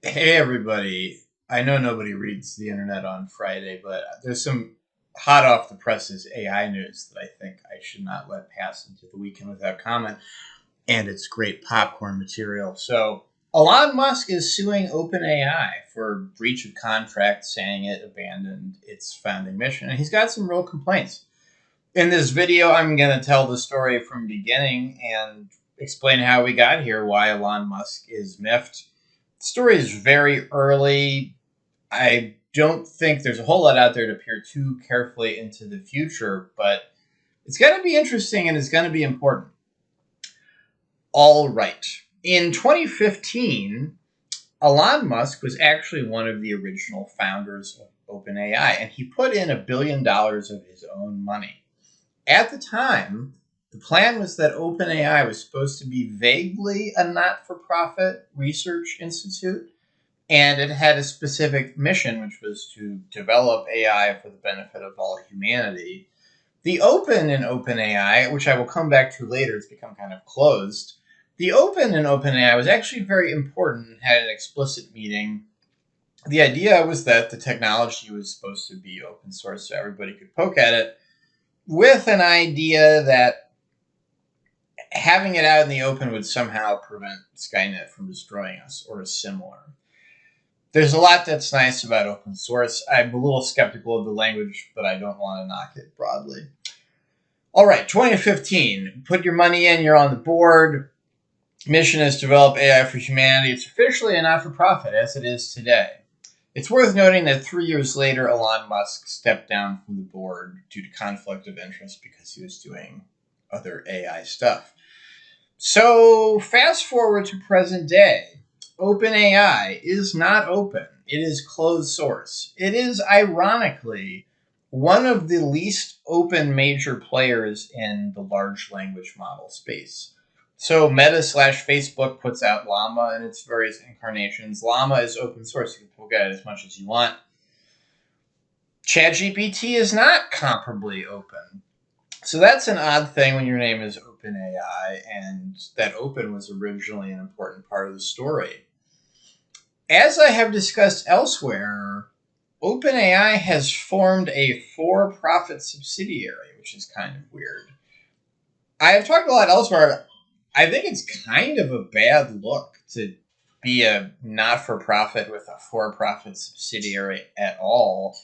Hey everybody. I know nobody reads the internet on Friday, but there's some hot off the presses AI news that I think I should not let pass into the weekend without comment. And it's great popcorn material. So, Elon Musk is suing OpenAI for breach of contract, saying it abandoned its founding mission. And he's got some real complaints. In this video, I'm going to tell the story from the beginning and explain how we got here, why Elon Musk is miffed. The story is very early. I don't think there's a whole lot out there to peer too carefully into the future, but it's going to be interesting and it's going to be important. All right. In 2015, Elon Musk was actually one of the original founders of OpenAI, and he put in $1 billion of his own money. At the time, the plan was that OpenAI was supposed to be vaguely a not-for-profit research institute, and it had a specific mission, which was to develop AI for the benefit of all humanity. The open in OpenAI, which I will come back to later, it's become kind of closed. The open in OpenAI was actually very important and had an explicit meaning. The idea was that the technology was supposed to be open source so everybody could poke at it, with an idea that having it out in the open would somehow prevent Skynet from destroying us or similar. There's a lot that's nice about open source. I'm a little skeptical of the language, but I don't want to knock it broadly. All right, 2015. Put your money in, you're on the board. Mission is to develop AI for humanity. It's officially a not-for-profit, as it is today. It's worth noting that 3 years later, Elon Musk stepped down from the board due to conflict of interest because he was doing other AI stuff. So fast forward to present day. OpenAI is not open. It is closed source. It is, ironically, one of the least open major players in the large language model space. So Meta / Facebook puts out Llama in its various incarnations. Llama is open source. You can poke at it as much as you want. ChatGPT is not comparably open. So that's an odd thing when your name is OpenAI, and that open was originally an important part of the story. As I have discussed elsewhere, OpenAI has formed a for-profit subsidiary, which is kind of weird. I have talked a lot elsewhere. I think it's kind of a bad look to be a not-for-profit with a for-profit subsidiary at all.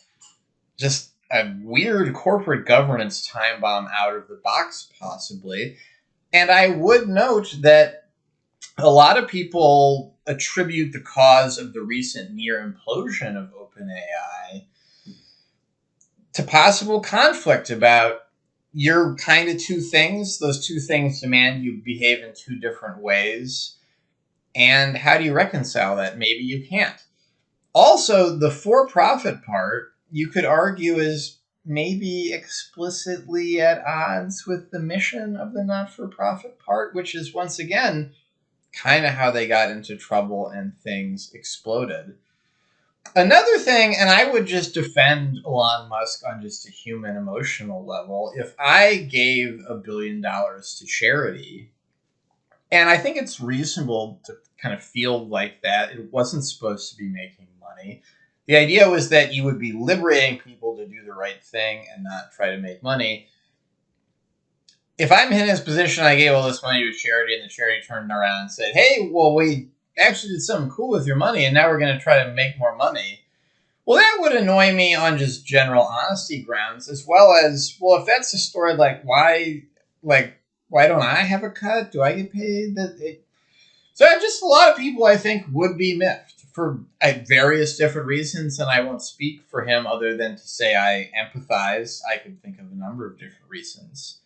Just a weird corporate governance time bomb out of the box, possibly. And I would note that a lot of people attribute the cause of the recent near implosion of OpenAI to possible conflict about you're kind of two things. Those two things demand you behave in two different ways. And how do you reconcile that? Maybe you can't. Also, the for-profit part, you could argue, is maybe explicitly at odds with the mission of the not-for-profit part, which is, once again, kind of how they got into trouble and things exploded. Another thing, and I would just defend Elon Musk on just a human emotional level, if I gave $1 billion to charity, and I think it's reasonable to kind of feel like that, it wasn't supposed to be making money. The idea was that you would be liberating people to do the right thing and not try to make money. If I'm in his position, I gave all this money to a charity, and the charity turned around and said, hey, well, we actually did something cool with your money, and now we're going to try to make more money. Well, that would annoy me on just general honesty grounds, as well as, well, if that's the story, why don't I have a cut? Do I get paid? So just a lot of people, I think, would be miffed for various different reasons, and I won't speak for him other than to say I empathize. I could think of a number of different reasons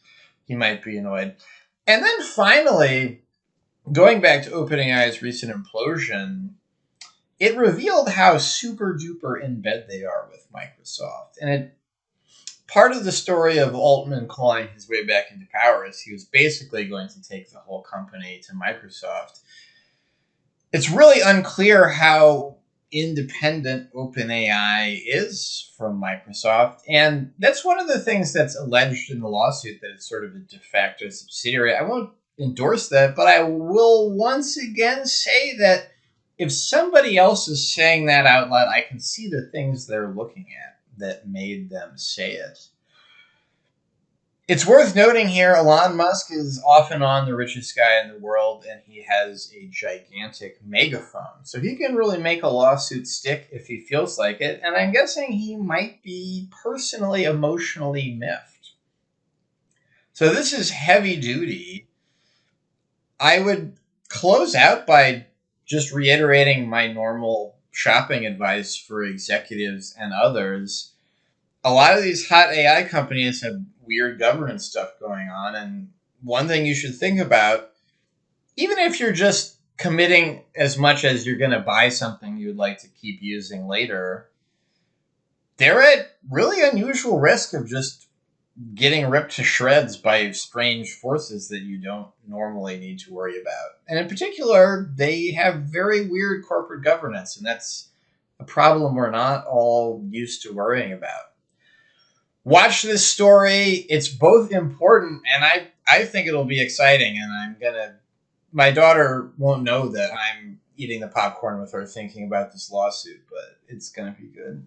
he might be annoyed. And then finally, going back to OpenAI's recent implosion, it revealed how super duper in bed they are with Microsoft. And part of the story of Altman clawing his way back into power is he was basically going to take the whole company to Microsoft. It's really unclear how independent OpenAI is from Microsoft, and that's one of the things that's alleged in the lawsuit, that it's sort of a de facto subsidiary. I won't endorse that, but I will once again say that if somebody else is saying that out loud, I can see the things they're looking at that made them say it. It's worth noting here, Elon Musk is off and on the richest guy in the world, and he has a gigantic megaphone. So he can really make a lawsuit stick if he feels like it, and I'm guessing he might be personally, emotionally miffed. So this is heavy duty. I would close out by just reiterating my normal shopping advice for executives and others. A lot of these hot AI companies have weird governance stuff going on. And one thing you should think about, even if you're just committing as much as you're going to buy something you'd like to keep using later, they're at really unusual risk of just getting ripped to shreds by strange forces that you don't normally need to worry about. And in particular, they have very weird corporate governance, and that's a problem we're not all used to worrying about. Watch this story. It's both important, and I think it'll be exciting, and my daughter won't know that I'm eating the popcorn with her thinking about this lawsuit, but it's going to be good.